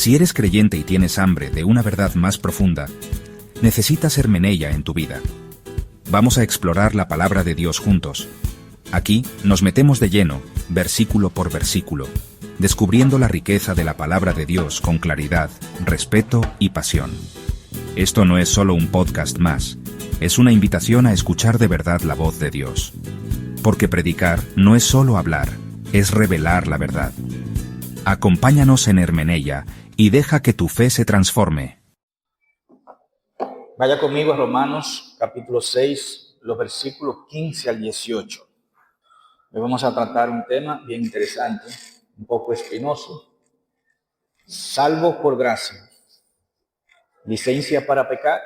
Si eres creyente y tienes hambre de una verdad más profunda, necesitas hermeneia en tu vida. Vamos a explorar la palabra de Dios juntos. Aquí nos metemos de lleno, versículo por versículo, descubriendo la riqueza de la palabra de Dios con claridad, respeto y pasión. Esto no es solo un podcast más, es una invitación a escuchar de verdad la voz de Dios. Porque predicar no es solo hablar, es revelar la verdad. Acompáñanos en hermeneia y deja que tu fe se transforme. Vaya conmigo a Romanos capítulo 6, los versículos 15 al 18. Hoy vamos a tratar un tema bien interesante, un poco espinoso. Salvos por gracia. ¿Licencia para pecar?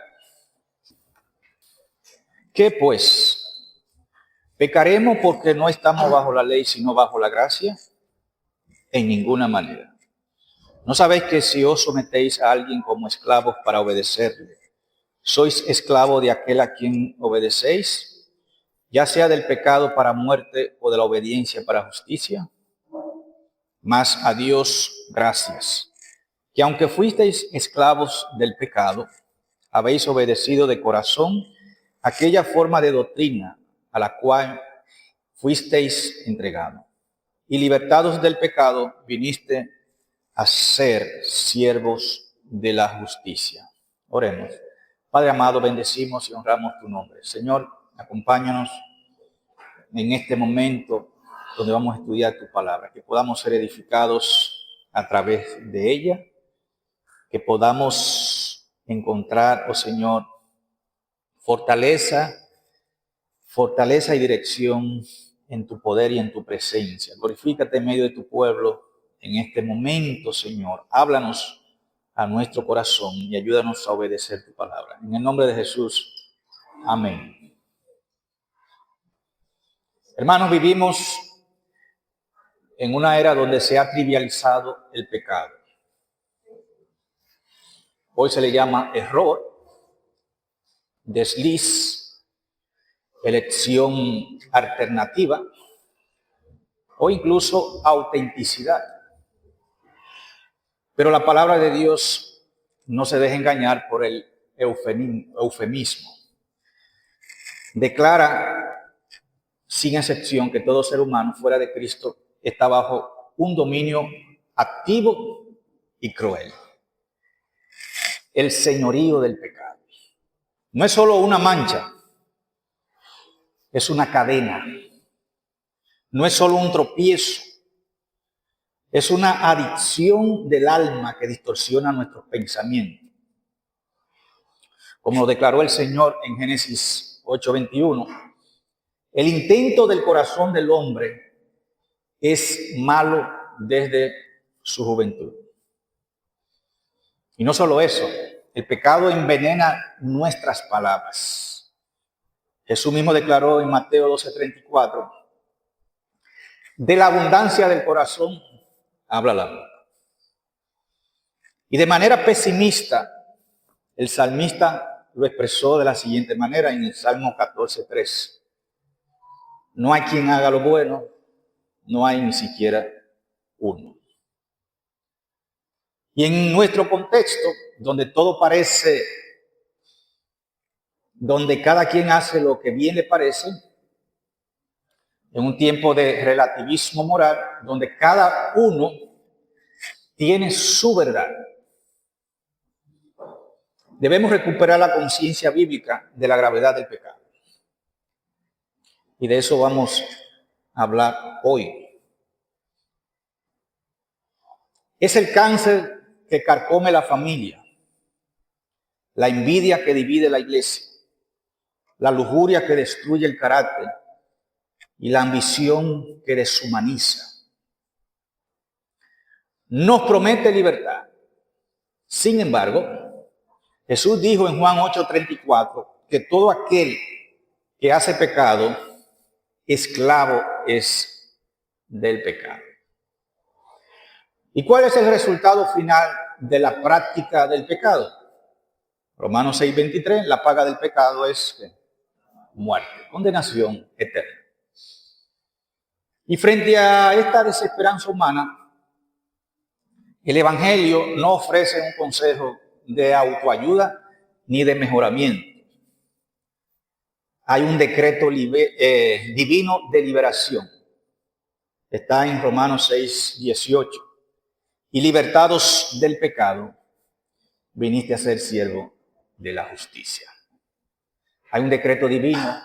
¿Qué pues? ¿Pecaremos porque no estamos bajo la ley, sino bajo la gracia? En ninguna manera. ¿No sabéis que si os sometéis a alguien como esclavos para obedecerle, sois esclavos de aquel a quien obedecéis, ya sea del pecado para muerte o de la obediencia para justicia? Mas a Dios gracias, que aunque fuisteis esclavos del pecado, habéis obedecido de corazón aquella forma de doctrina a la cual fuisteis entregados. Y libertados del pecado, viniste a ser siervos de la justicia. Oremos. Padre amado, bendecimos y honramos tu nombre. Señor, acompáñanos en este momento donde vamos a estudiar tu palabra, que podamos ser edificados a través de ella, que podamos encontrar, oh Señor, fortaleza y dirección en tu poder y en tu presencia. Glorifícate en medio de tu pueblo en este momento, Señor. Háblanos a nuestro corazón y ayúdanos a obedecer tu palabra. En el nombre de Jesús, amén. Hermanos, vivimos en una era donde se ha trivializado el pecado. Hoy se le llama error, desliz, elección alternativa o incluso autenticidad. Pero la palabra de Dios no se deja engañar por el eufemismo. Declara sin excepción que todo ser humano fuera de Cristo está bajo un dominio activo y cruel. El señorío del pecado. No es solo una mancha, es una cadena. No es solo un tropiezo, es una adicción del alma que distorsiona nuestros pensamientos. Como lo declaró el Señor en Génesis 8:21, el intento del corazón del hombre es malo desde su juventud. Y no solo eso, el pecado envenena nuestras palabras. Jesús mismo declaró en Mateo 12:34, de la abundancia del corazón habla la boca. Y de manera pesimista, el salmista lo expresó de la siguiente manera en el Salmo 14:3. No hay quien haga lo bueno, no hay ni siquiera uno. Y en nuestro contexto, donde todo parece, donde cada quien hace lo que bien le parece, en un tiempo de relativismo moral, donde cada uno tiene su verdad, debemos recuperar la conciencia bíblica de la gravedad del pecado. Y de eso vamos a hablar hoy. Es el cáncer que carcome la familia, la envidia que divide la iglesia, la lujuria que destruye el carácter y la ambición que deshumaniza. Nos promete libertad. Sin embargo, Jesús dijo en Juan 8:34 que todo aquel que hace pecado, esclavo es del pecado. ¿Y cuál es el resultado final de la práctica del pecado? Romanos 6:23, la paga del pecado es muerte, condenación eterna. Y frente a esta desesperanza humana, El Evangelio no ofrece un consejo de autoayuda ni de mejoramiento. Hay un decreto divino de liberación. Está en Romanos 6:18. Y libertados del pecado, viniste a ser siervo de la justicia. Hay un decreto divino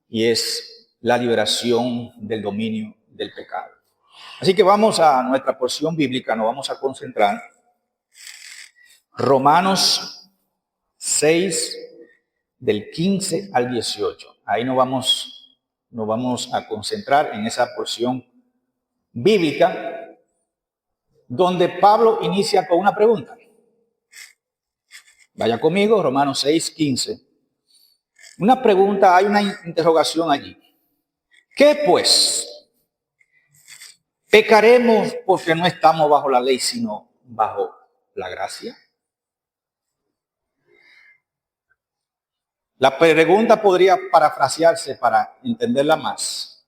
y es la liberación del dominio del pecado. Así que vamos a nuestra porción bíblica, nos vamos a concentrar. Romanos 6, del 15 al 18. Ahí nos vamos a concentrar en esa porción bíblica donde Pablo inicia con una pregunta. Vaya conmigo, Romanos 6, 15. Una pregunta, hay una interrogación allí. ¿Qué pues? ¿Pecaremos porque no estamos bajo la ley, sino bajo la gracia? La pregunta podría parafrasearse para entenderla más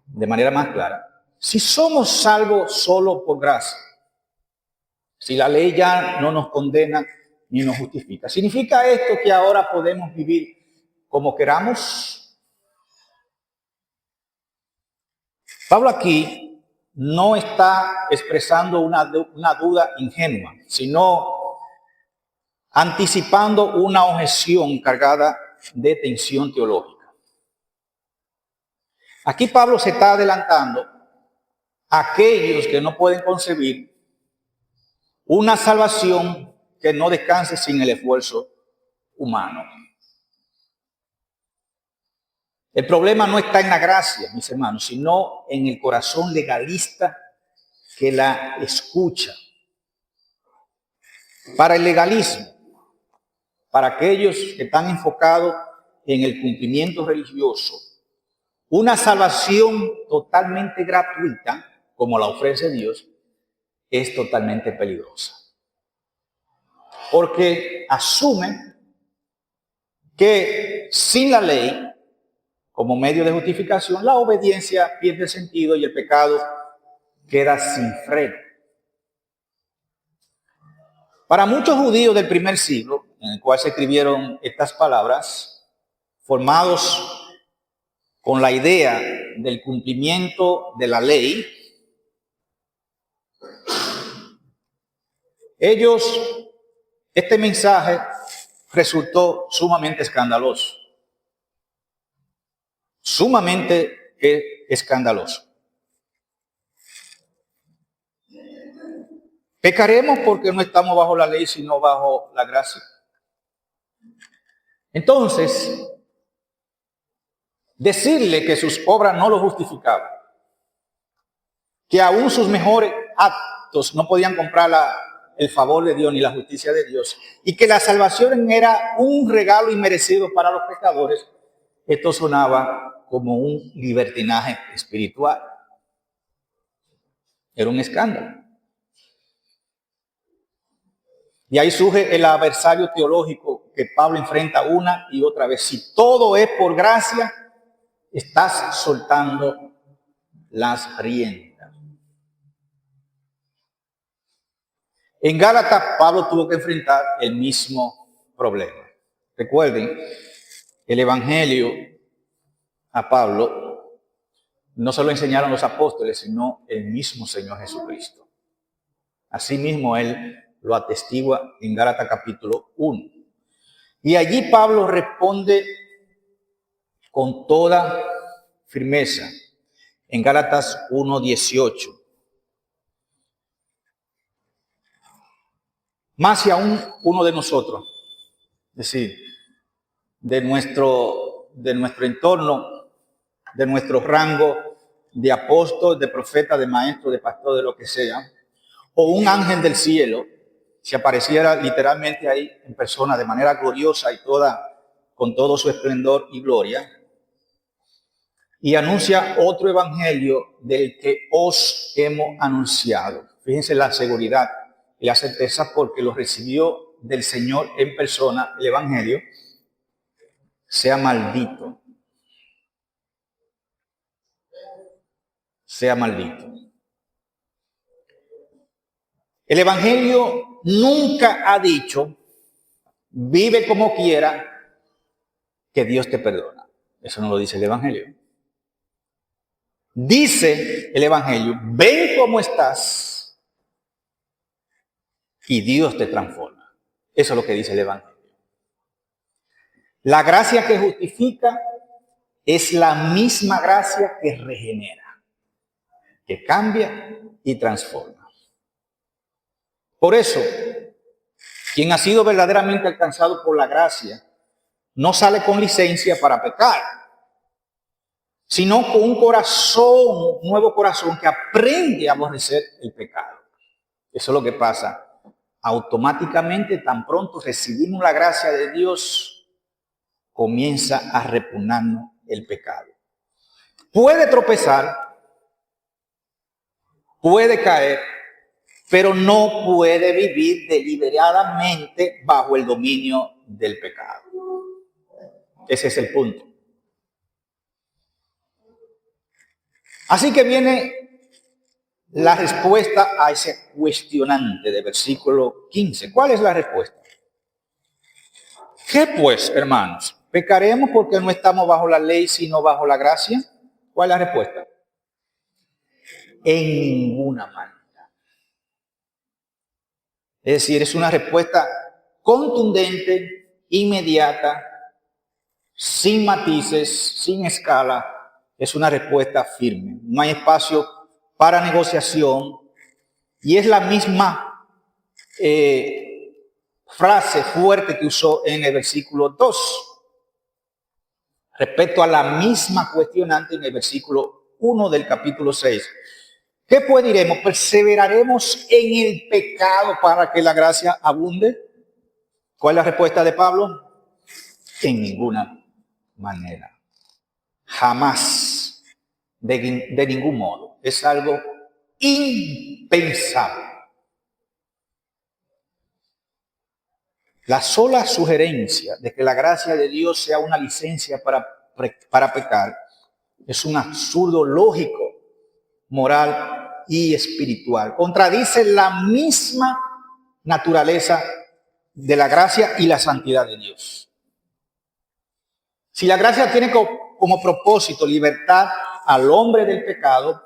de manera más clara. Si somos salvos solo por gracia, si la ley ya no nos condena ni nos justifica, ¿significa esto que ahora podemos vivir como queramos? Pablo aquí no está expresando una duda ingenua, sino anticipando una objeción cargada de tensión teológica. Aquí Pablo se está adelantando a aquellos que no pueden concebir una salvación que no descanse sin el esfuerzo humano. El problema no está en la gracia, mis hermanos, sino en el corazón legalista que la escucha. Para el legalismo, para aquellos que están enfocados en el cumplimiento religioso, una salvación totalmente gratuita, como la ofrece Dios, es totalmente peligrosa. Porque asume que sin la ley, como medio de justificación, la obediencia pierde sentido y el pecado queda sin freno. Para muchos judíos del primer siglo, en el cual se escribieron estas palabras, formados con la idea del cumplimiento de la ley, este mensaje resultó sumamente escandaloso. Sumamente escandaloso. ¿Pecaremos porque no estamos bajo la ley, sino bajo la gracia? Entonces, decirle que sus obras no lo justificaban, que aún sus mejores actos no podían comprar el favor de Dios ni la justicia de Dios, y que la salvación era un regalo inmerecido para los pecadores, esto sonaba como un libertinaje espiritual. Era un escándalo. Y ahí surge el adversario teológico que Pablo enfrenta una y otra vez. Si todo es por gracia, estás soltando las riendas. En Gálatas, Pablo tuvo que enfrentar el mismo problema. Recuerden, el evangelio a Pablo no se lo enseñaron los apóstoles, sino el mismo Señor Jesucristo. Asimismo, él lo atestigua en Gálatas capítulo 1. Y allí Pablo responde con toda firmeza en Gálatas 1:18. Más si aún uno de nosotros, es decir, de nuestro entorno, de nuestro rango de apóstol, de profeta, de maestro, de pastor, de lo que sea, o un ángel del cielo, si apareciera literalmente ahí en persona de manera gloriosa y con todo su esplendor y gloria, y anuncia otro evangelio del que os hemos anunciado. Fíjense la seguridad y la certeza porque lo recibió del Señor en persona, el evangelio, sea maldito. Sea maldito. El Evangelio nunca ha dicho, vive como quiera, que Dios te perdona. Eso no lo dice el Evangelio. Dice el Evangelio, ven como estás y Dios te transforma. Eso es lo que dice el Evangelio. La gracia que justifica es la misma gracia que regenera, que cambia y transforma. Por eso, quien ha sido verdaderamente alcanzado por la gracia no sale con licencia para pecar, sino con un corazón, un nuevo corazón que aprende a aborrecer el pecado. Eso es lo que pasa. Automáticamente, tan pronto recibimos la gracia de Dios, comienza a repugnarnos el pecado. Puede tropezar, puede caer, pero no puede vivir deliberadamente bajo el dominio del pecado. Ese es el punto. Así que viene la respuesta a ese cuestionante de versículo 15. ¿Cuál es la respuesta? ¿Qué pues, hermanos? ¿Pecaremos porque no estamos bajo la ley, sino bajo la gracia? ¿Cuál es la respuesta? En ninguna manera. Es decir, es una respuesta contundente, inmediata, sin matices, sin escala. Es una respuesta firme. No hay espacio para negociación. Y es la misma frase fuerte que usó en el versículo 2. Respecto a la misma cuestionante en el versículo 1 del capítulo 6. ¿Qué pues diremos? ¿Perseveraremos en el pecado para que la gracia abunde? ¿Cuál es la respuesta de Pablo? En ninguna manera. Jamás. De ningún modo. Es algo impensable. La sola sugerencia de que la gracia de Dios sea una licencia para pecar es un absurdo lógico, moral y espiritual. Contradice la misma naturaleza de la gracia y la santidad de Dios. Si la gracia tiene como propósito libertar al hombre del pecado,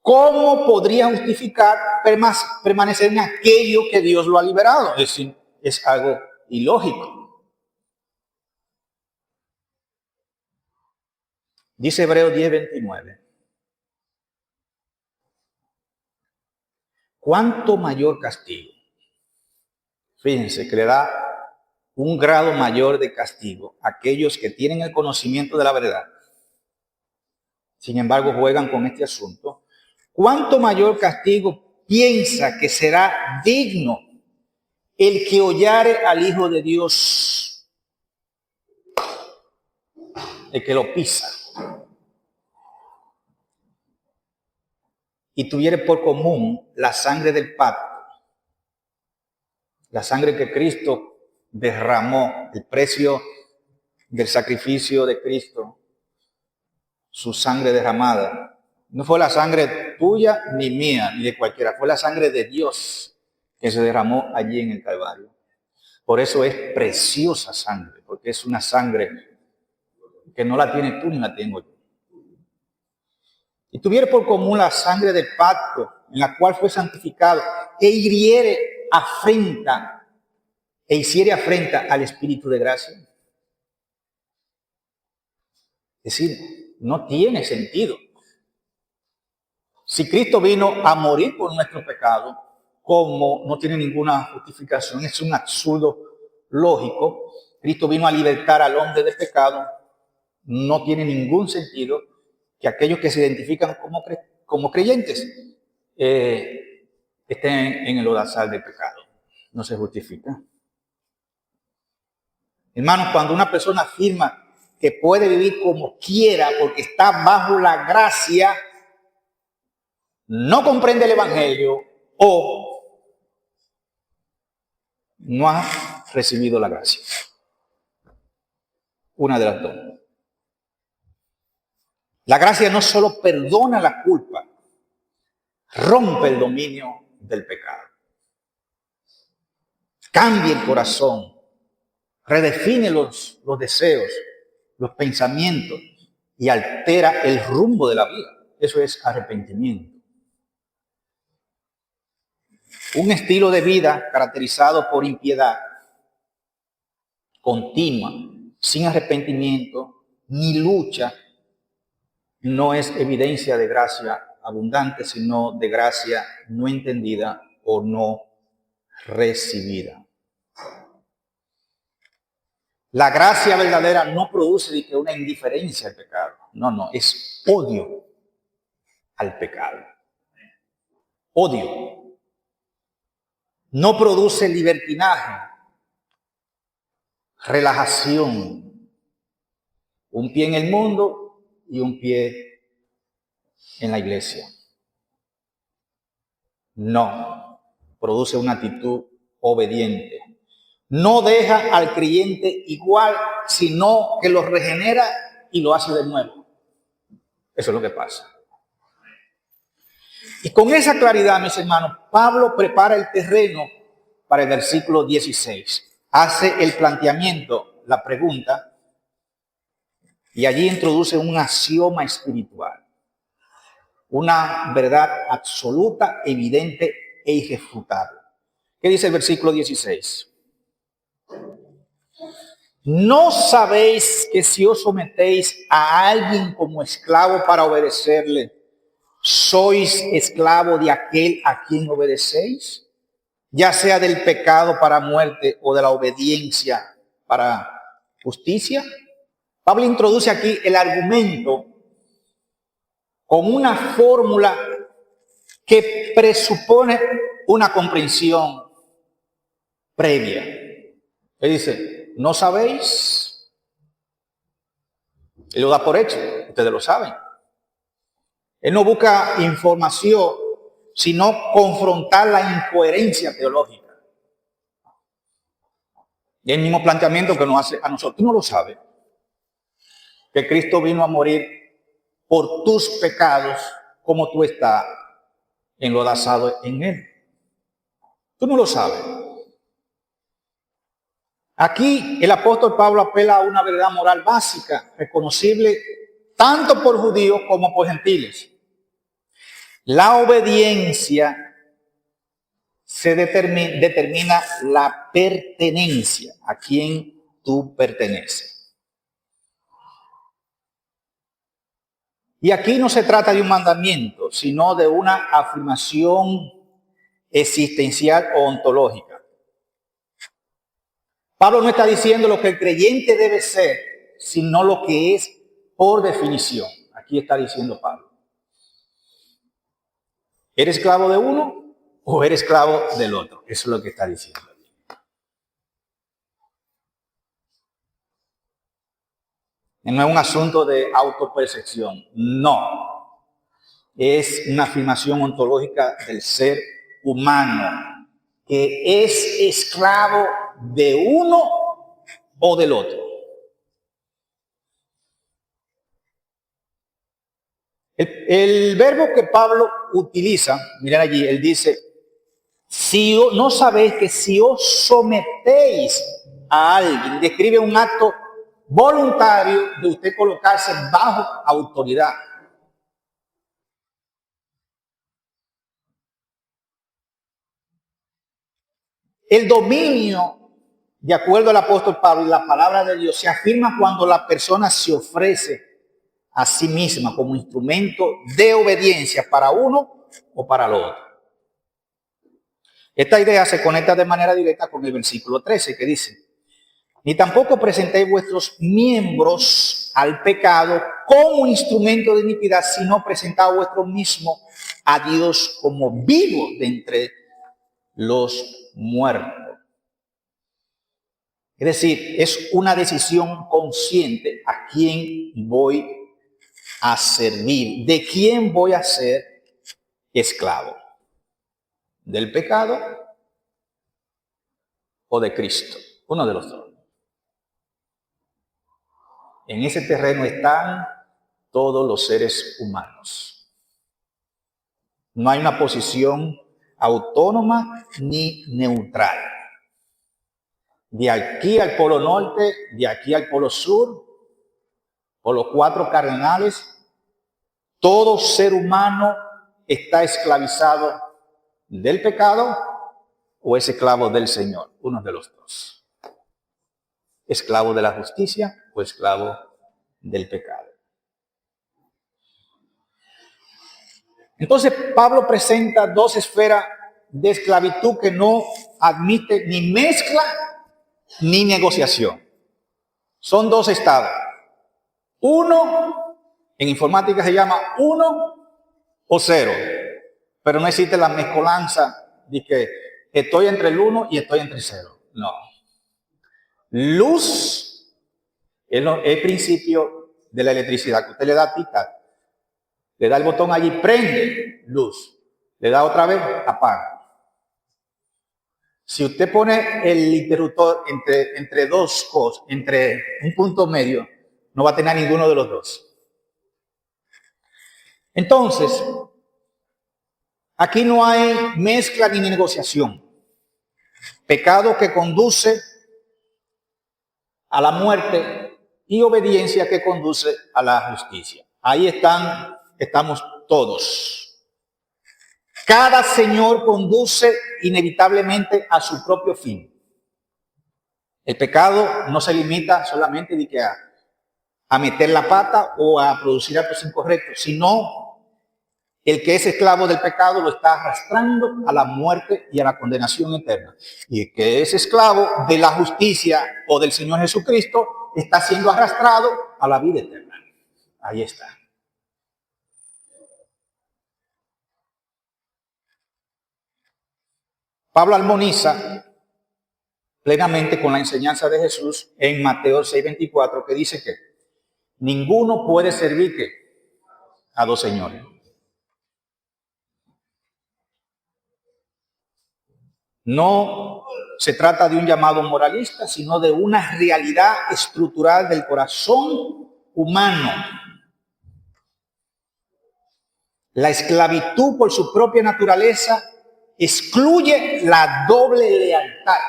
¿cómo podría justificar permanecer en aquello que Dios lo ha liberado? Es decir, es algo ilógico. Dice Hebreos 10:29. ¿Cuánto mayor castigo? Fíjense que le da un grado mayor de castigo a aquellos que tienen el conocimiento de la verdad. Sin embargo, juegan con este asunto. ¿Cuánto mayor castigo piensa que será digno el que hollare al Hijo de Dios, el que lo pisa, y tuviere por común la sangre del pacto, la sangre que Cristo derramó, el precio del sacrificio de Cristo, su sangre derramada? No fue la sangre tuya ni mía, ni de cualquiera, fue la sangre de Dios que se derramó allí en el Calvario. Por eso es preciosa sangre, porque es una sangre que no la tienes tú ni la tengo yo. Y tuviere por común la sangre del pacto, en la cual fue santificado, e hiciere afrenta al Espíritu de gracia. Es decir, no tiene sentido. Si Cristo vino a morir por nuestro pecado, como no tiene ninguna justificación, es un absurdo lógico. Cristo vino a libertar al hombre del pecado, no tiene ningún sentido que aquellos que se identifican como creyentes estén en el lodazal del pecado. No se justifica. Hermanos, cuando una persona afirma que puede vivir como quiera porque está bajo la gracia, no comprende el Evangelio o no ha recibido la gracia. Una de las dos. La gracia no solo perdona la culpa, rompe el dominio del pecado. cambia el corazón, redefine los deseos, los pensamientos y altera el rumbo de la vida. Eso es arrepentimiento. Un estilo de vida caracterizado por impiedad continua, sin arrepentimiento ni lucha, no es evidencia de gracia abundante, sino de gracia no entendida o no recibida. La gracia verdadera no produce de que una indiferencia al pecado. No, es odio al pecado. Odio. No produce libertinaje, relajación. Un pie en el mundo y un pie en la iglesia. No, produce una actitud obediente. No deja al creyente igual, sino que lo regenera y lo hace de nuevo. Eso es lo que pasa. Y con esa claridad, mis hermanos, Pablo prepara el terreno para el versículo 16. Hace el planteamiento, la pregunta, y allí introduce un axioma espiritual. Una verdad absoluta, evidente e irrefutable. ¿Qué dice el versículo 16? ¿No sabéis que si os sometéis a alguien como esclavo para obedecerle, sois esclavo de aquel a quien obedecéis? Ya sea del pecado para muerte o de la obediencia para justicia. Pablo introduce aquí el argumento con una fórmula que presupone una comprensión previa. Él dice, ¿no sabéis? Él lo da por hecho, ustedes lo saben. Él no busca información, sino confrontar la incoherencia teológica. Y el mismo planteamiento que nos hace a nosotros. Tú no lo sabes. Que Cristo vino a morir por tus pecados, como tú estás enlodazado en él. Tú no lo sabes. Aquí el apóstol Pablo apela a una verdad moral básica, reconocible tanto por judíos como por gentiles. La obediencia se determina la pertenencia, a quien tú perteneces. Y aquí no se trata de un mandamiento, sino de una afirmación existencial o ontológica. Pablo no está diciendo lo que el creyente debe ser, sino lo que es por definición. Aquí está diciendo Pablo. ¿Eres esclavo de uno o eres esclavo del otro? Eso es lo que está diciendo. No es un asunto de autopercepción, no. Es una afirmación ontológica del ser humano, que es esclavo de uno o del otro. El verbo que Pablo utiliza, miren allí, él dice, si no sabéis que si os sometéis a alguien, describe un acto voluntario de usted colocarse bajo autoridad. El dominio, de acuerdo al apóstol Pablo y la palabra de Dios, se afirma cuando la persona se ofrece a sí misma como instrumento de obediencia para uno o para el otro. Esta idea se conecta de manera directa con el versículo 13 que dice, ni tampoco presentéis vuestros miembros al pecado como instrumento de iniquidad, sino presentad vuestro mismo a Dios como vivo de entre los muertos. Es decir, es una decisión consciente a quién voy a servir, de quién voy a ser esclavo, del pecado o de Cristo, uno de los dos. En ese terreno están todos los seres humanos. No hay una posición autónoma ni neutral. de aquí al polo norte, de aquí al polo sur, por los 4 cardenales, todo ser humano está esclavizado del pecado o es esclavo del Señor, uno de los dos. Esclavo de la justicia o esclavo del pecado. Entonces Pablo presenta 2 esferas de esclavitud que no admite ni mezcla ni negociación. Son 2 estados. Uno, en informática se llama 1 o 0, pero no existe la mezcolanza de que estoy entre el 1 y estoy entre 0. No. Luz es el principio de la electricidad, que usted le da pica, le da el botón allí, prende luz, le da otra vez, apaga. Si usted pone el interruptor entre 2 cosas, entre un punto medio, no va a tener ninguno de los dos. Entonces, aquí no hay mezcla ni negociación. Pecado que conduce a la muerte y obediencia que conduce a la justicia. Ahí estamos todos. Cada señor conduce inevitablemente a su propio fin. El pecado no se limita solamente a meter la pata o a producir actos incorrectos, sino el que es esclavo del pecado lo está arrastrando a la muerte y a la condenación eterna. Y el que es esclavo de la justicia o del Señor Jesucristo está siendo arrastrado a la vida eterna. Ahí está. Pablo armoniza plenamente con la enseñanza de Jesús en Mateo 6:24, que dice que ninguno puede servir a 2 señores. No se trata de un llamado moralista, sino de una realidad estructural del corazón humano. La esclavitud por su propia naturaleza excluye la doble lealtad.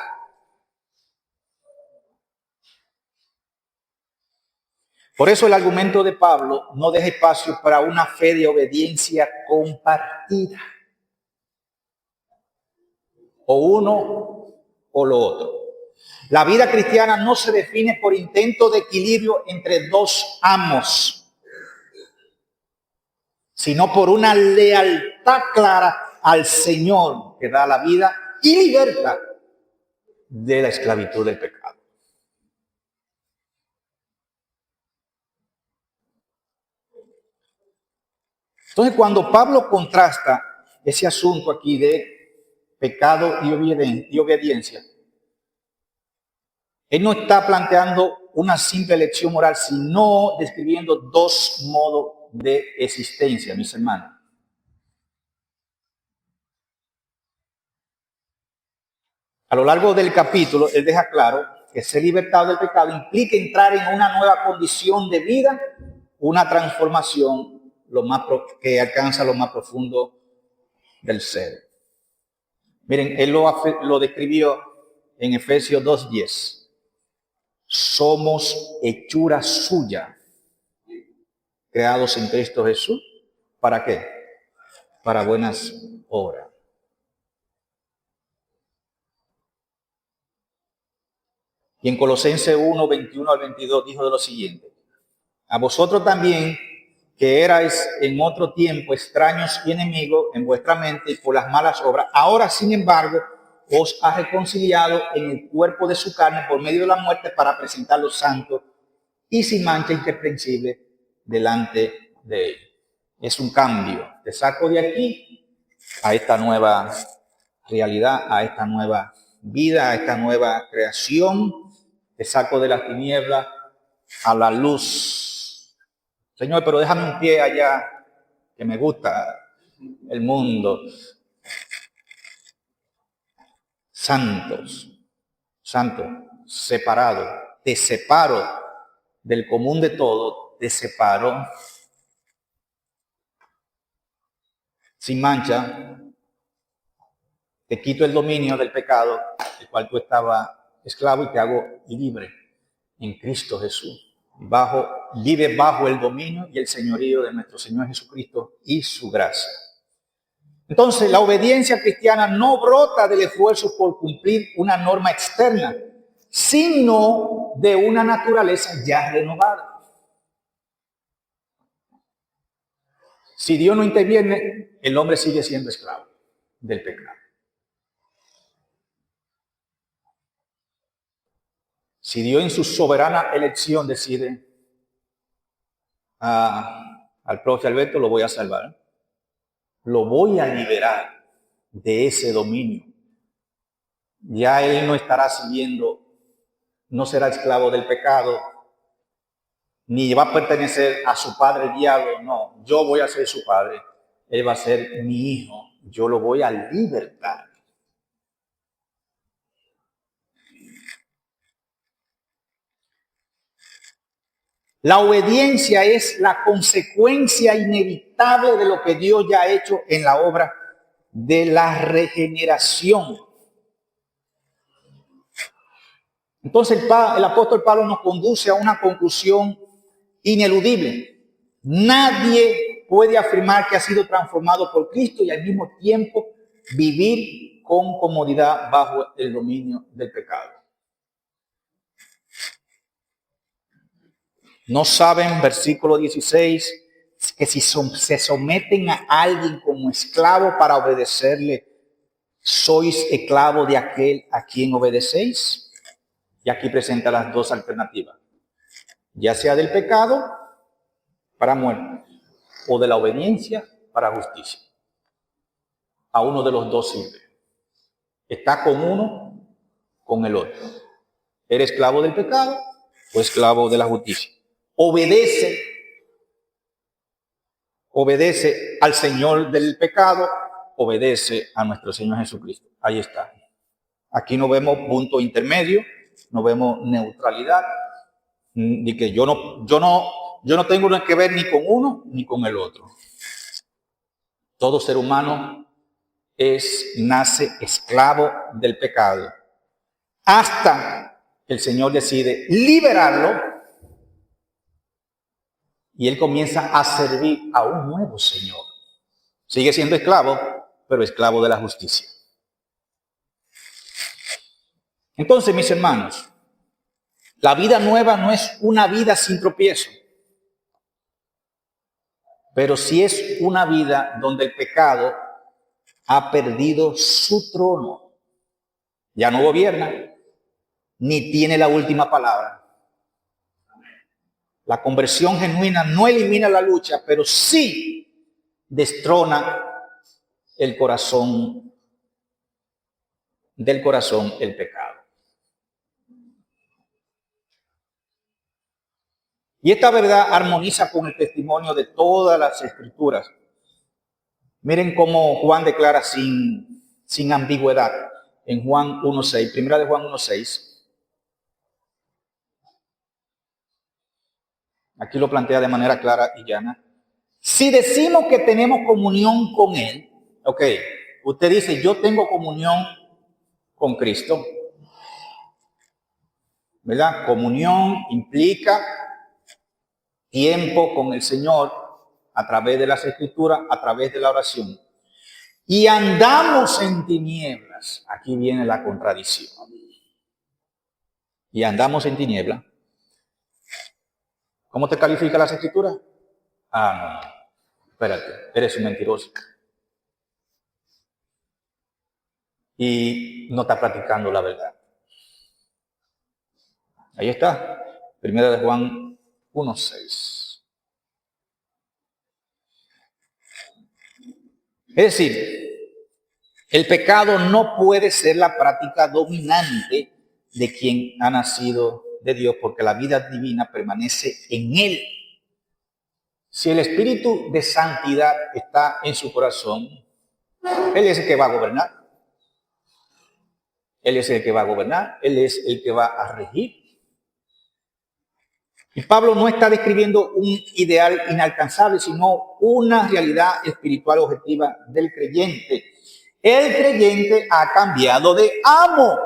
Por eso el argumento de Pablo no deja espacio para una fe de obediencia compartida. O uno o lo otro. La vida cristiana no se define por intento de equilibrio entre 2 amos, sino por una lealtad clara al Señor que da la vida y libertad de la esclavitud del pecado. Entonces, cuando Pablo contrasta ese asunto aquí de pecado y obediencia, él no está planteando una simple lección moral, sino describiendo 2 modos de existencia, mis hermanos. A lo largo del capítulo, él deja claro que ser libertado del pecado implica entrar en una nueva condición de vida, una transformación que alcanza lo más profundo del ser. Miren, él lo describió en Efesios 2:10. Somos hechura suya, creados en Cristo Jesús. ¿Para qué? Para buenas obras. Y en Colosenses 1:21-22 dijo de lo siguiente: a vosotros también, que erais en otro tiempo extraños y enemigos en vuestra mente por las malas obras, ahora sin embargo os ha reconciliado en el cuerpo de su carne por medio de la muerte para presentarlos santos y sin mancha irreprensible delante de él. Es un cambio. Te saco de aquí a esta nueva realidad, a esta nueva vida, a esta nueva creación. Te saco de las tinieblas a la luz. Señor, pero déjame un pie allá, que me gusta el mundo. Santos, separado. Te separo del común de todo, te separo sin mancha, te quito el dominio del pecado, el cual tú estabas esclavo y te hago libre en Cristo Jesús. Vive bajo el dominio y el señorío de nuestro Señor Jesucristo y su gracia. Entonces, la obediencia cristiana no brota del esfuerzo por cumplir una norma externa, sino de una naturaleza ya renovada. Si Dios no interviene, el hombre sigue siendo esclavo del pecado. Si Dios en su soberana elección decide al profe Alberto, lo voy a salvar, lo voy a liberar de ese dominio, ya él no estará siguiendo, no será esclavo del pecado, ni va a pertenecer a su padre diablo, no, yo voy a ser su padre, él va a ser mi hijo, yo lo voy a libertar. La obediencia es la consecuencia inevitable de lo que Dios ya ha hecho en la obra de la regeneración. Entonces el apóstol Pablo nos conduce a una conclusión ineludible. Nadie puede afirmar que ha sido transformado por Cristo y al mismo tiempo vivir con comodidad bajo el dominio del pecado. No saben, versículo 16, que si se someten a alguien como esclavo para obedecerle, sois esclavo de aquel a quien obedecéis. Y aquí presenta las dos alternativas, ya sea del pecado para muerte o de la obediencia para justicia. A uno de los dos sirve. Está con uno, con el otro. ¿Eres esclavo del pecado o esclavo de la justicia? Obedece al Señor del pecado, obedece a nuestro Señor Jesucristo. Ahí está. Aquí no vemos punto intermedio, no vemos neutralidad, ni que yo no tengo nada que ver ni con uno ni con el otro. Todo ser humano nace esclavo del pecado hasta que el Señor decide liberarlo y él comienza a servir a un nuevo Señor. Sigue siendo esclavo, pero esclavo de la justicia. Entonces, mis hermanos, la vida nueva no es una vida sin tropiezo, pero sí es una vida donde el pecado ha perdido su trono. Ya no gobierna, ni tiene la última palabra. La conversión genuina no elimina la lucha, pero sí destrona del corazón el pecado. Y esta verdad armoniza con el testimonio de todas las escrituras. Miren cómo Juan declara sin ambigüedad en Juan 1:6, primera de Juan 1:6. Aquí lo plantea de manera clara y llana. Si decimos que tenemos comunión con Él, ok, usted dice, yo tengo comunión con Cristo, ¿verdad? Comunión implica tiempo con el Señor a través de las Escrituras, a través de la oración. Y andamos en tinieblas. Aquí viene la contradicción. Y andamos en tinieblas. ¿Cómo te califica las Escrituras? No. Espérate, eres un mentiroso. Y no está practicando la verdad. Ahí está. Primera de Juan 1:6. Es decir, el pecado no puede ser la práctica dominante de quien ha nacido de Dios, porque la vida divina permanece en él. Si el espíritu de santidad está en su corazón, él es el que va a gobernar. Él es el que va a gobernar, él es el que va a regir. Y Pablo no está describiendo un ideal inalcanzable, sino una realidad espiritual objetiva del creyente. El creyente ha cambiado de amo.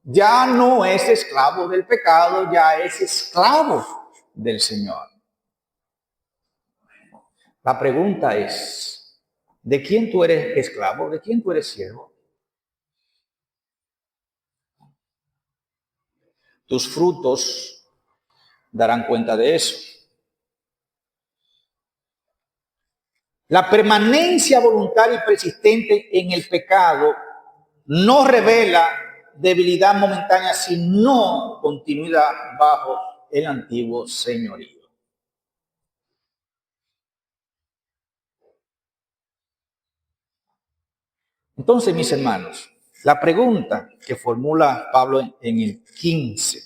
Ya no es esclavo del pecado, ya es esclavo del Señor. La pregunta es, ¿de quién tú eres esclavo? ¿De quién tú eres siervo? Tus frutos darán cuenta de eso. La permanencia voluntaria y persistente en el pecado no revela debilidad momentánea, sino continuidad bajo el antiguo señorío. Entonces, mis hermanos, la pregunta que formula Pablo en el 15,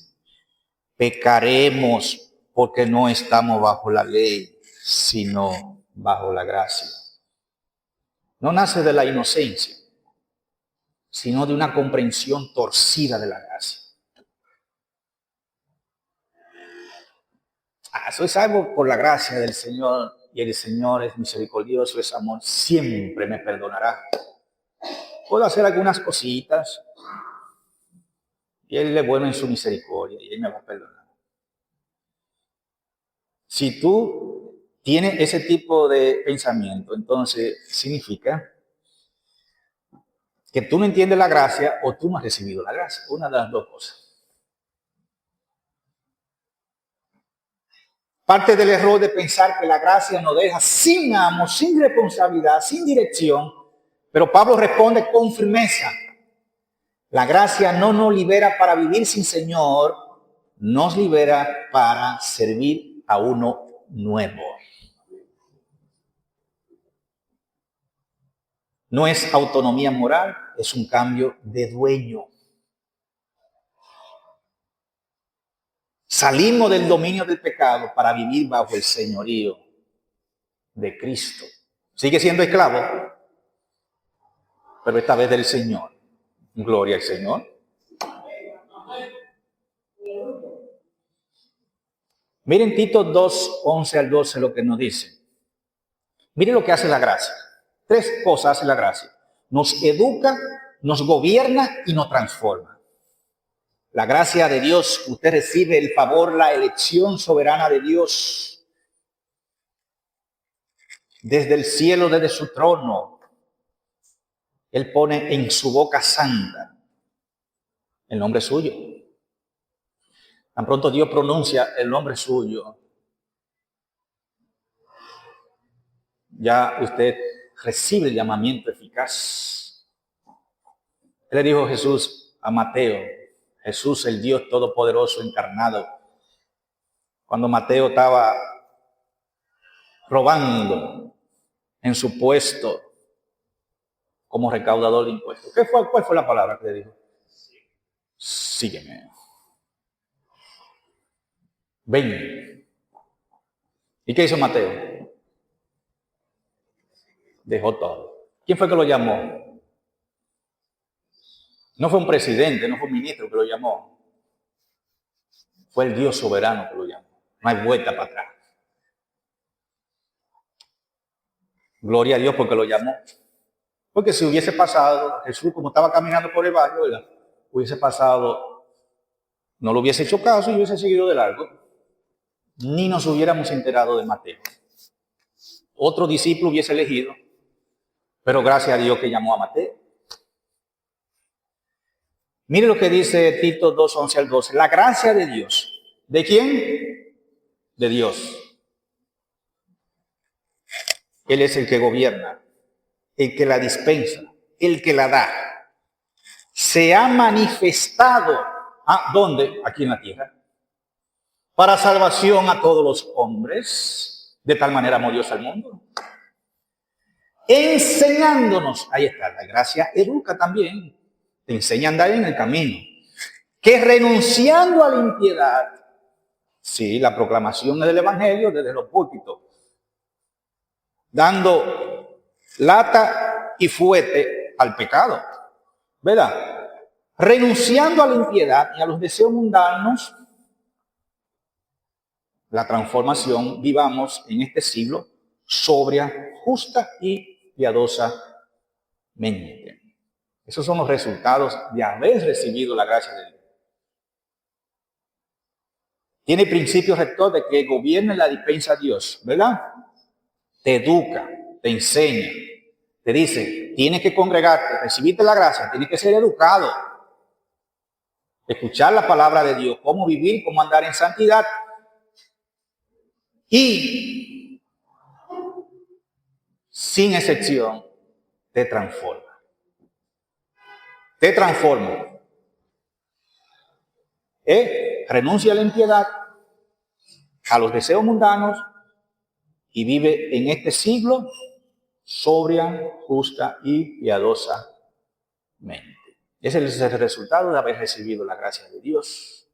¿pecaremos porque no estamos bajo la ley, sino bajo la gracia? No nace de la inocencia, sino de una comprensión torcida de la gracia. Soy salvo por la gracia del Señor, y el Señor es misericordioso, es amor, siempre me perdonará. Puedo hacer algunas cositas, y Él es bueno en su misericordia, y Él me va a perdonar. Si tú tienes ese tipo de pensamiento, entonces significa que tú no entiendes la gracia o tú no has recibido la gracia. Una de las dos cosas. Parte del error de pensar que la gracia nos deja sin amo, sin responsabilidad, sin dirección, pero Pablo responde con firmeza. La gracia no nos libera para vivir sin Señor, nos libera para servir a uno nuevo. No es autonomía moral, es un cambio de dueño. Salimos del dominio del pecado para vivir bajo el señorío de Cristo. Sigue siendo esclavo, pero esta vez del Señor. Gloria al Señor. Miren Tito 2, 11 al 12 lo que nos dice. Miren lo que hace la gracia. 3 cosas hace la gracia. Nos educa, nos gobierna y nos transforma. La gracia de Dios, usted recibe el favor, la elección soberana de Dios. Desde el cielo, desde su trono, Él pone en su boca santa el nombre suyo. Tan pronto Dios pronuncia el nombre suyo, ya usted recibe el llamamiento eficaz. Él le dijo Jesús a Mateo, Jesús el Dios Todopoderoso encarnado, cuando Mateo estaba robando en su puesto como recaudador de impuestos. ¿Cuál fue la palabra que le dijo? Sígueme. Ven. ¿Y qué hizo Mateo? Dejó todo. ¿Quién fue que lo llamó? No fue un presidente, no fue un ministro que lo llamó. Fue el Dios soberano que lo llamó. No hay vuelta para atrás. Gloria a Dios porque lo llamó. Porque si hubiese pasado, Jesús como estaba caminando por el barrio, ¿verdad? Hubiese pasado, no lo hubiese hecho caso y hubiese seguido de largo. Ni nos hubiéramos enterado de Mateo. Otro discípulo hubiese elegido, pero gracias a Dios que llamó a Mateo. Mire lo que dice Tito 2, 11 al 12. La gracia de Dios. ¿De quién? De Dios. Él es el que gobierna, el que la dispensa, el que la da. Se ha manifestado. ¿Dónde? Aquí en la tierra. Para salvación a todos los hombres. De tal manera amó Dios al mundo. Enseñándonos. Ahí está, la gracia educa también. Te enseña a andar en el camino. Que renunciando a la impiedad. Sí, la proclamación del evangelio desde los púlpitos. Dando lata y fuete al pecado, ¿verdad? Renunciando a la impiedad y a los deseos mundanos, la transformación, vivamos en este siglo sobria, justa y piadosamente. Esos son los resultados de haber recibido la gracia de Dios. Tiene principio rector de que gobierne la dispensa Dios, ¿verdad? Te educa, te enseña, te dice, tienes que congregarte, recibiste la gracia, tienes que ser educado, escuchar la palabra de Dios, cómo vivir, cómo andar en santidad. Y, sin excepción, te transforma. Te transforma. Renuncia a la impiedad, a los deseos mundanos y vive en este siglo sobria, justa y piadosamente. Ese es el resultado de haber recibido la gracia de Dios.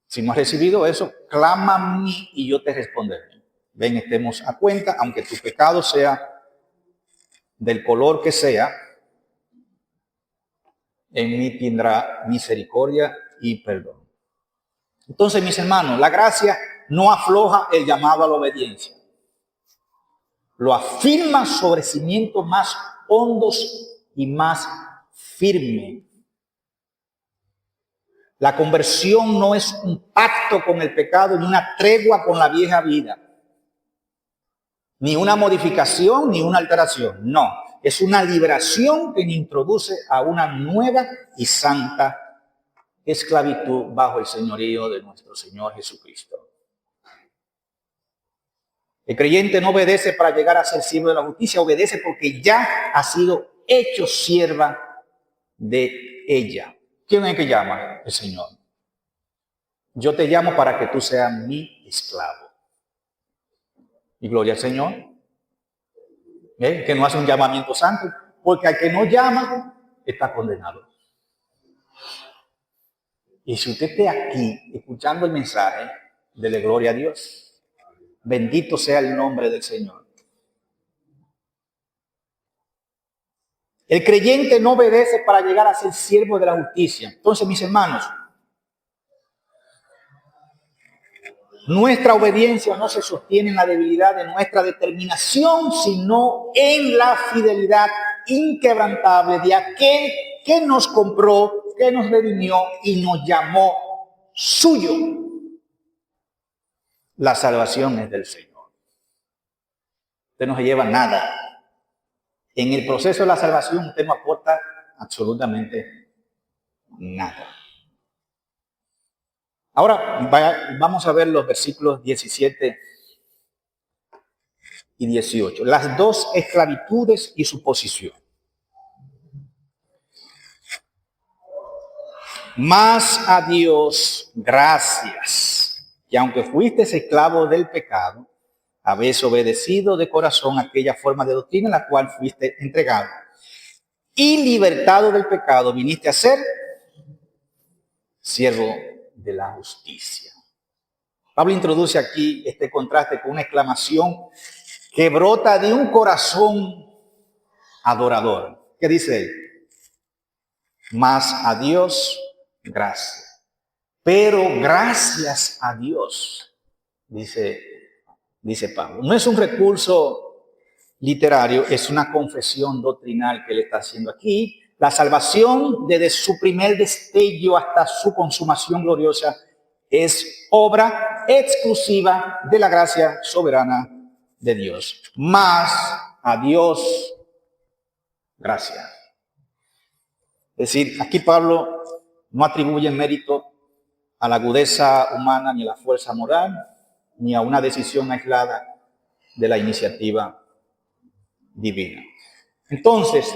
Si no has recibido eso, clama a mí y yo te responderé. Ven, estemos a cuenta, aunque tu pecado sea del color que sea, en mí tendrá misericordia y perdón. Entonces, mis hermanos, la gracia no afloja el llamado a la obediencia. Lo afirma sobre cimientos más hondos y más firmes. La conversión no es un pacto con el pecado ni una tregua con la vieja vida. Ni una modificación ni una alteración. No, es una liberación que nos introduce a una nueva y santa esclavitud bajo el señorío de nuestro Señor Jesucristo. El creyente no obedece para llegar a ser siervo de la justicia, obedece porque ya ha sido hecho sierva de ella. ¿Quién es el que llama? El Señor. Yo te llamo para que tú seas mi esclavo. Y gloria al Señor. Que no hace un llamamiento santo, porque al que no llama está condenado. Y si usted esté aquí escuchando el mensaje, dele gloria a Dios. Bendito sea el nombre del Señor. El creyente no obedece para llegar a ser siervo de la justicia. Entonces, mis hermanos, nuestra obediencia no se sostiene en la debilidad de nuestra determinación, sino en la fidelidad inquebrantable de aquel que nos compró, que nos redimió y nos llamó suyo. La salvación es del Señor. Usted no se lleva nada. En el proceso de la salvación usted no aporta absolutamente nada. Ahora vamos a ver los versículos 17 y 18. Las dos esclavitudes y su posición. Mas a Dios gracias, que aunque fuiste esclavo del pecado, habéis obedecido de corazón aquella forma de doctrina en la cual fuiste entregado. Y libertado del pecado, viniste a ser siervo de la justicia. Pablo introduce aquí este contraste con una exclamación que brota de un corazón adorador. ¿Qué dice él? Mas a Dios gracias. Pero gracias a Dios, dice Pablo. No es un recurso literario, es una confesión doctrinal que él está haciendo aquí. La salvación desde su primer destello hasta su consumación gloriosa es obra exclusiva de la gracia soberana de Dios. Mas a Dios gracias. Es decir, aquí Pablo no atribuye mérito a la agudeza humana ni a la fuerza moral, ni a una decisión aislada de la iniciativa divina. Entonces,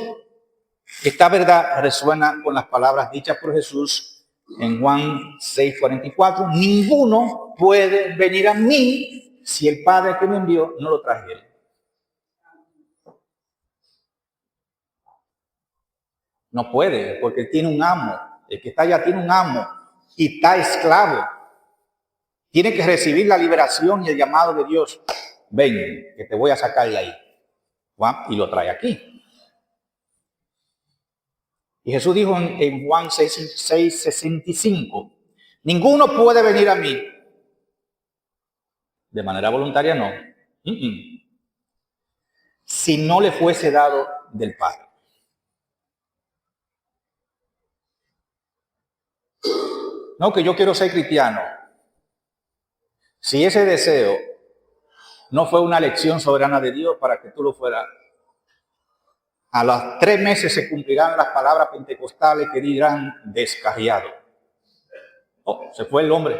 esta verdad resuena con las palabras dichas por Jesús en Juan 6:44. Ninguno puede venir a mí si el Padre que me envió no lo trajere. No puede, porque él tiene un amo. El que está allá tiene un amo y está esclavo. Tiene que recibir la liberación y el llamado de Dios. Ven, que te voy a sacar de ahí. Y lo trae aquí. Y Jesús dijo en Juan 6:65, ninguno puede venir a mí. De manera voluntaria no. si no le fuese dado del Padre. No, que yo quiero ser cristiano. Si ese deseo no fue una elección soberana de Dios para que tú lo fueras, a los 3 meses se cumplirán las palabras pentecostales que dirán descarriado. Oh, se fue el hombre.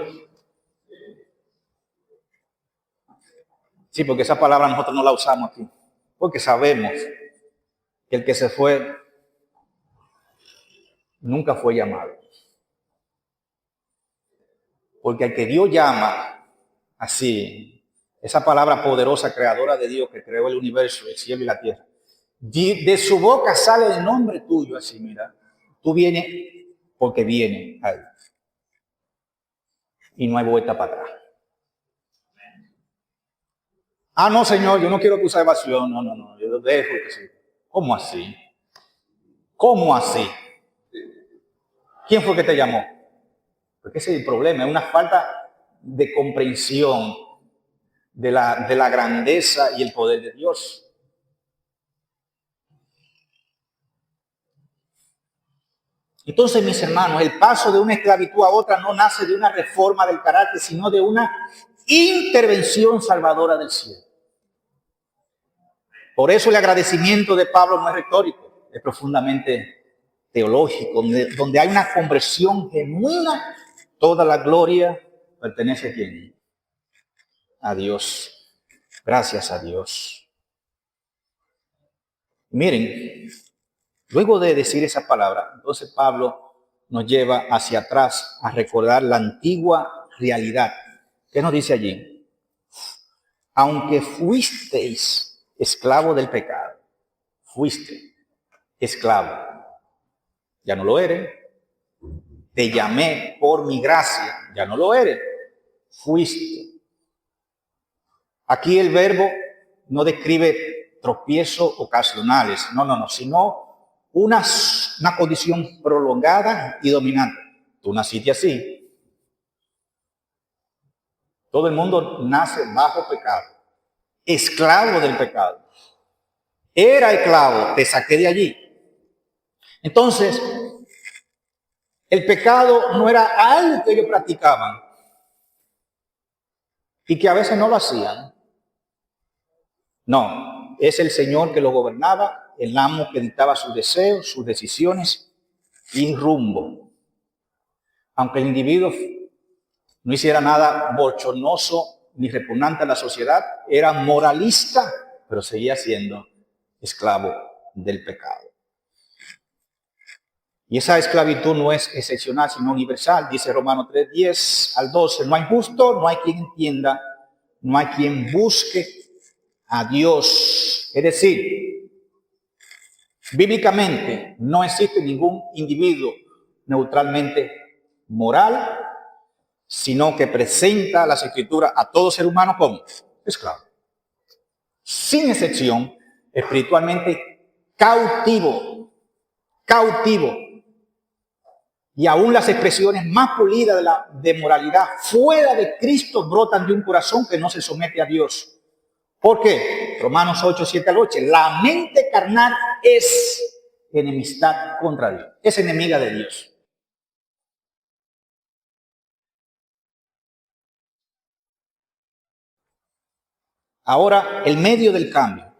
Sí, porque esa palabra nosotros no la usamos aquí. Porque sabemos que el que se fue nunca fue llamado. Porque al que Dios llama así, esa palabra poderosa, creadora de Dios que creó el universo, el cielo y la tierra, de su boca sale el nombre tuyo así, mira. Tú vienes porque viene ahí. Y no hay vuelta para atrás. Ah, no, Señor, yo no quiero tu salvación. No, yo lo dejo que sí. ¿Cómo así? ¿Cómo así? ¿Quién fue que te llamó? Porque ese es el problema, es una falta de comprensión de la grandeza y el poder de Dios. Entonces, mis hermanos, el paso de una esclavitud a otra no nace de una reforma del carácter, sino de una intervención salvadora del cielo. Por eso el agradecimiento de Pablo no es retórico, es profundamente teológico, donde hay una conversión genuina. Toda la gloria pertenece a ¿quién? A Dios. Gracias a Dios. Miren, luego de decir esa palabra, entonces Pablo nos lleva hacia atrás a recordar la antigua realidad. ¿Qué nos dice allí? Aunque fuisteis esclavo del pecado, fuiste esclavo, ya no lo eres. Te llamé por mi gracia, ya no lo eres, fuiste. Aquí el verbo no describe tropiezos ocasionales, no, sino una condición prolongada y dominante. Tú naciste así. Todo el mundo nace bajo pecado, esclavo del pecado. Era esclavo, te saqué de allí. Entonces, el pecado no era algo que ellos practicaban y que a veces no lo hacían. No, es el Señor que lo gobernaba, el amo que dictaba sus deseos, sus decisiones y rumbo. Aunque el individuo no hiciera nada bochornoso ni repugnante a la sociedad, era moralista, pero seguía siendo esclavo del pecado. Y esa esclavitud no es excepcional, sino universal. Dice Romanos 3:10 al 12. No hay justo, no hay quien entienda, no hay quien busque a Dios. Es decir, bíblicamente no existe ningún individuo neutralmente moral, sino que presenta las Escrituras a todo ser humano como esclavo. Sin excepción, espiritualmente cautivo. Y aún las expresiones más pulidas de moralidad fuera de Cristo brotan de un corazón que no se somete a Dios. ¿Por qué? Romanos 8:7 al 8. La mente carnal es enemistad contra Dios. Es enemiga de Dios. Ahora, el medio del cambio.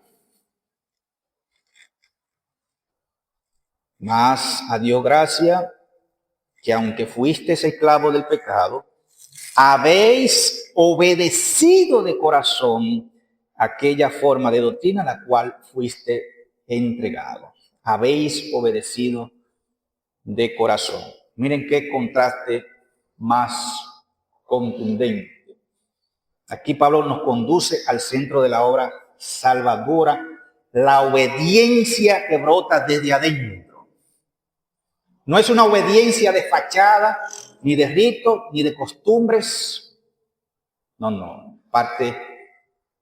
Mas a Dios gracia, que aunque fuisteis esclavo del pecado, habéis obedecido de corazón aquella forma de doctrina a la cual fuiste entregado. Habéis obedecido de corazón. Miren qué contraste más contundente. Aquí Pablo nos conduce al centro de la obra salvadora, la obediencia que brota desde adentro. No es una obediencia de fachada, ni de rito, ni de costumbres. No, parte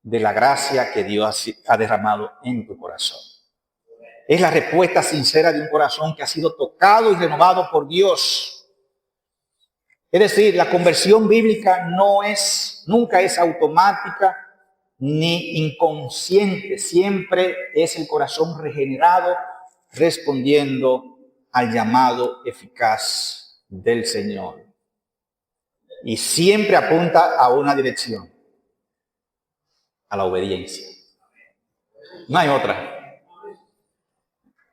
de la gracia que Dios ha derramado en tu corazón. Es la respuesta sincera de un corazón que ha sido tocado y renovado por Dios. Es decir, la conversión bíblica nunca es automática, ni inconsciente. Siempre es el corazón regenerado respondiendo al llamado eficaz del Señor. Y siempre apunta a una dirección, a la obediencia. No hay otra.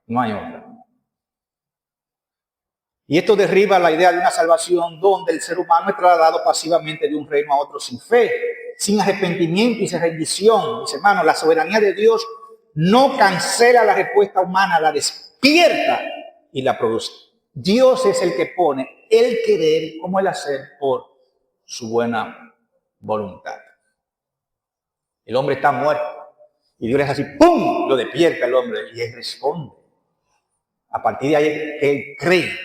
No hay otra. Y esto derriba la idea de una salvación donde el ser humano es trasladado pasivamente de un reino a otro sin fe, sin arrepentimiento y sin rendición. Mis hermanos, la soberanía de Dios no cancela la respuesta humana, la despierta y la produce. Dios es el que pone el querer como el hacer por su buena voluntad. El hombre está muerto y Dios es así, ¡pum!, lo despierta el hombre y él responde. A partir de ahí, él cree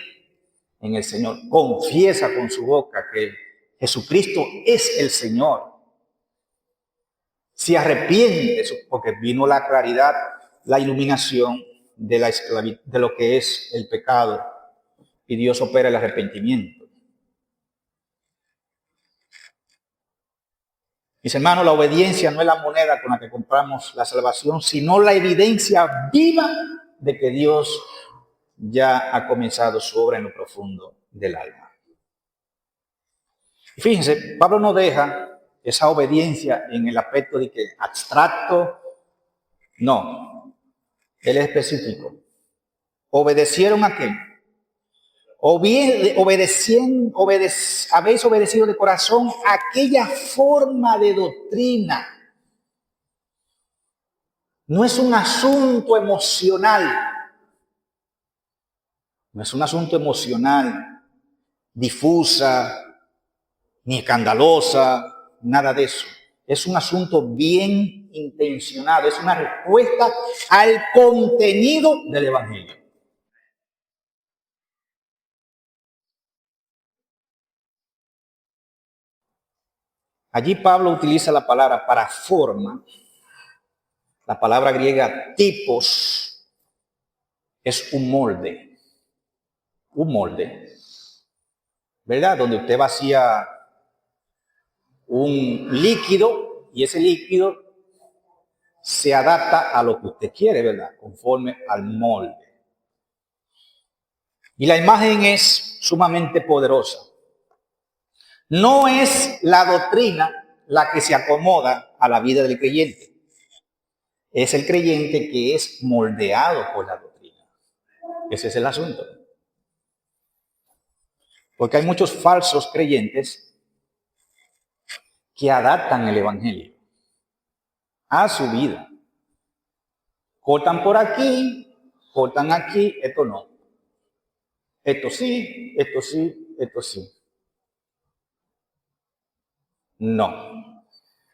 en el Señor, confiesa con su boca que Jesucristo es el Señor. Se arrepiente, porque vino la claridad, la iluminación de la esclavitud, de lo que es el pecado, y Dios opera el arrepentimiento. Mis hermanos, la obediencia no es la moneda con la que compramos la salvación, sino la evidencia viva de que Dios ya ha comenzado su obra en lo profundo del alma. Y fíjense, Pablo no deja esa obediencia en el aspecto de que abstracto, no, él es específico. ¿Obedecieron a qué? Habéis obedecido de corazón aquella forma de doctrina. No es un asunto emocional. No es un asunto emocional, difusa, ni escandalosa, nada de eso. Es un asunto bien intencionado, es una respuesta al contenido del Evangelio. Allí Pablo utiliza la palabra para forma. La palabra griega tipos es un molde, ¿verdad? Donde usted vacía un líquido y ese líquido se adapta a lo que usted quiere, ¿verdad? Conforme al molde. Y la imagen es sumamente poderosa. No es la doctrina la que se acomoda a la vida del creyente. Es el creyente que es moldeado por la doctrina. Ese es el asunto. Porque hay muchos falsos creyentes que adaptan el evangelio a su vida. Cortan por aquí, cortan aquí, esto no. Esto sí, esto sí, esto sí. No.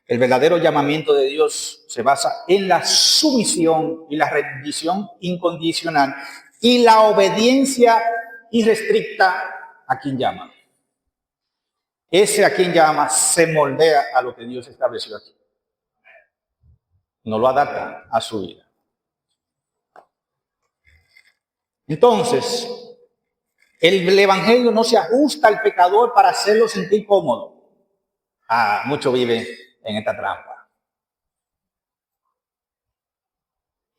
El verdadero llamamiento de Dios se basa en la sumisión y la rendición incondicional y la obediencia irrestricta a quien llama. Ese a quien llama se moldea a lo que Dios estableció aquí. No lo adapta a su vida. Entonces, el evangelio no se ajusta al pecador para hacerlo sentir cómodo. Mucho vive en esta trampa.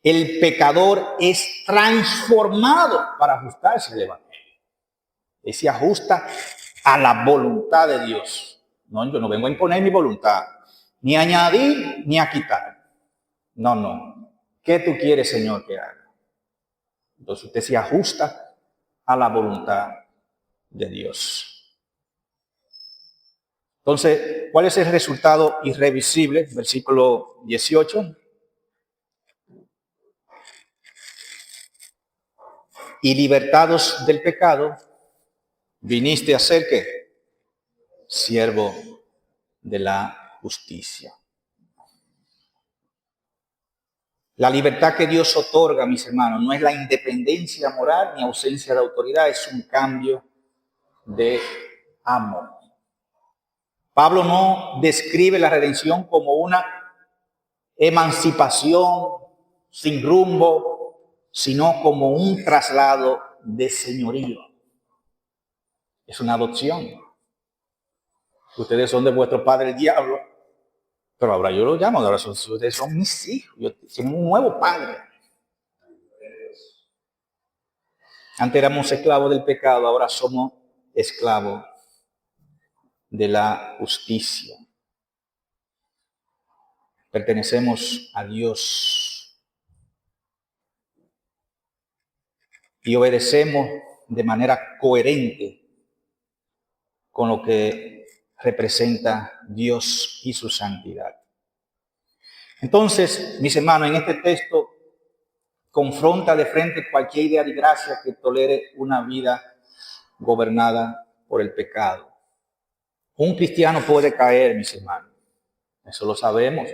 El pecador es transformado para ajustarse al evangelio. Y se ajusta a la voluntad de Dios. No, yo no vengo a imponer mi voluntad, ni a añadir ni a quitar. No. ¿Qué tú quieres, Señor, que haga? Entonces usted se ajusta a la voluntad de Dios. Entonces, ¿cuál es el resultado irreversible? Versículo 18. Y libertados del pecado, viniste a ser ¿qué? Siervo de la justicia. La libertad que Dios otorga, mis hermanos, no es la independencia moral ni ausencia de autoridad, es un cambio de amor. Pablo no describe la redención como una emancipación sin rumbo, sino como un traslado de señorío. Es una adopción. Ustedes son de vuestro padre el diablo Pero ahora yo lo llamo, ahora ustedes son mis hijos, yo tengo un nuevo padre. Antes éramos esclavos del pecado, ahora somos esclavos de la justicia. Pertenecemos a Dios y obedecemos de manera coherente con lo que representa Dios y su santidad. Entonces, mis hermanos, en este texto confronta de frente cualquier idea de gracia que tolere una vida gobernada por el pecado. Un cristiano puede caer, mis hermanos, eso lo sabemos,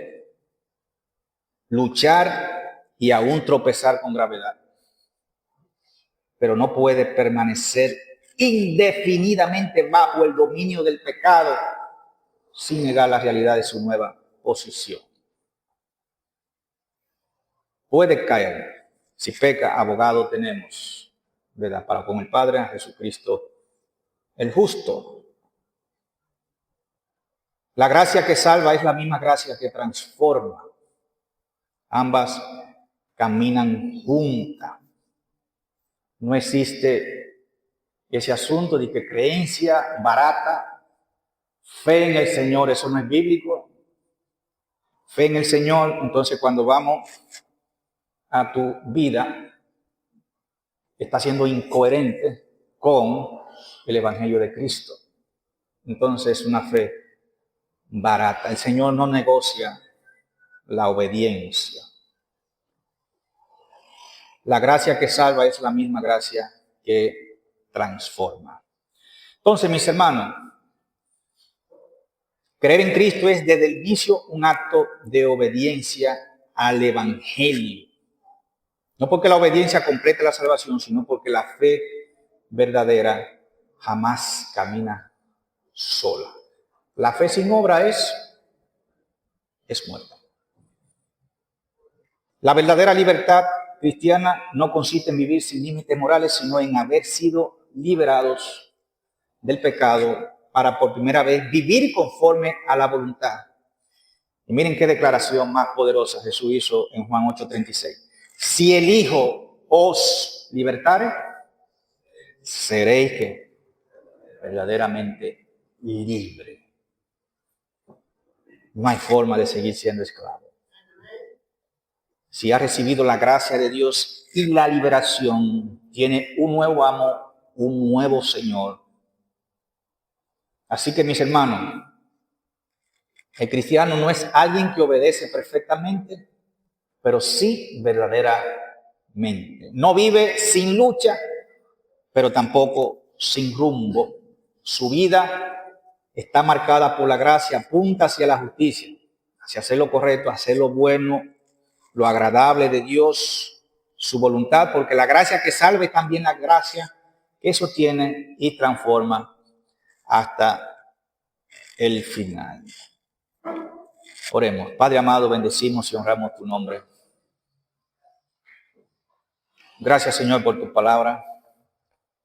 luchar y aún tropezar con gravedad, pero no puede permanecer indefinidamente bajo el dominio del pecado sin negar la realidad de su nueva posición. Puede caer. Si peca, abogado tenemos, ¿verdad? Para con el Padre, a Jesucristo, el justo. La gracia que salva es la misma gracia que transforma. Ambas caminan juntas. No existe ese asunto de que creencia barata, fe en el Señor, eso no es bíblico. Fe en el Señor, entonces cuando vamos a tu vida, está siendo incoherente con el Evangelio de Cristo. Entonces es una fe barata. El Señor no negocia la obediencia. La gracia que salva es la misma gracia que transforma. Entonces, mis hermanos, creer en Cristo es desde el inicio un acto de obediencia al Evangelio. No porque la obediencia complete la salvación, sino porque la fe verdadera jamás camina sola. La fe sin obra es muerta. La verdadera libertad cristiana no consiste en vivir sin límites morales, sino en haber sido liberados del pecado para por primera vez vivir conforme a la voluntad. Y miren qué declaración más poderosa Jesús hizo en Juan 8:36. Si el Hijo os libertare, seréis que verdaderamente libre. No hay forma de seguir siendo esclavo. Si ha recibido la gracia de Dios y la liberación, tiene un nuevo amo, un nuevo Señor. Así que, mis hermanos, el cristiano no es alguien que obedece perfectamente, pero sí verdaderamente. No vive sin lucha, pero tampoco sin rumbo. Su vida está marcada por la gracia, apunta hacia la justicia, hacia hacer lo correcto, hacer lo bueno, lo agradable de Dios, su voluntad, porque la gracia que salva es también la gracia que sostiene y transforma hasta el final. Oremos. Padre amado, bendecimos y honramos tu nombre. Gracias, Señor, por tu palabra,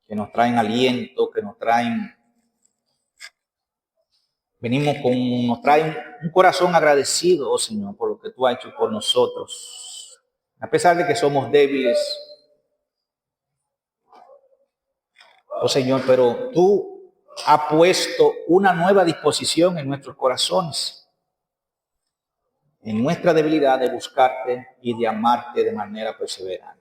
que nos traen aliento, que nos traen, nos traen un corazón agradecido, oh Señor, por lo que tú has hecho por nosotros. A pesar de que somos débiles, oh Señor, pero tú has puesto una nueva disposición en nuestros corazones, en nuestra debilidad de buscarte y de amarte de manera perseverante.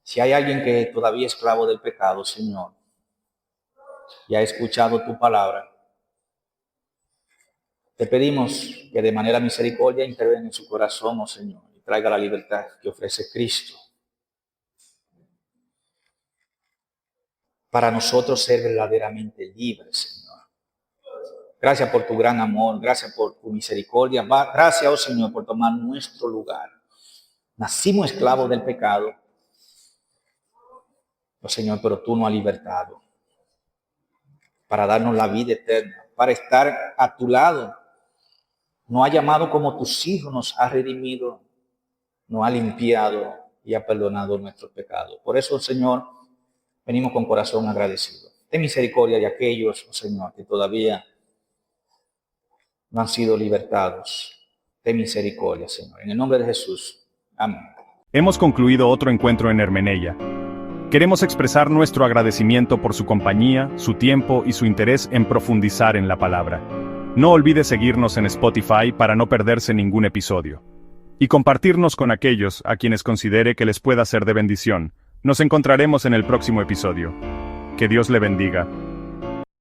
Si hay alguien que todavía es esclavo del pecado, Señor, y ha escuchado tu palabra, te pedimos que de manera misericordia intervenga en su corazón, oh Señor, y traiga la libertad que ofrece Cristo, para nosotros ser verdaderamente libres, Señor. Gracias por tu gran amor, gracias por tu misericordia, gracias, oh Señor, por tomar nuestro lugar. Nacimos esclavos del pecado, oh Señor, pero tú nos has libertado para darnos la vida eterna, para estar a tu lado. Nos ha llamado como tus hijos, nos ha redimido, nos ha limpiado y ha perdonado nuestros pecados. Por eso, Señor, venimos con corazón agradecido. Ten misericordia de aquellos, oh Señor, que todavía no han sido libertados. Ten misericordia, Señor. En el nombre de Jesús. Amén. Hemos concluido otro encuentro en Hermeneia. Queremos expresar nuestro agradecimiento por su compañía, su tiempo y su interés en profundizar en la palabra. No olvide seguirnos en Spotify para no perderse ningún episodio. Y compartirnos con aquellos a quienes considere que les pueda ser de bendición. Nos encontraremos en el próximo episodio. Que Dios le bendiga.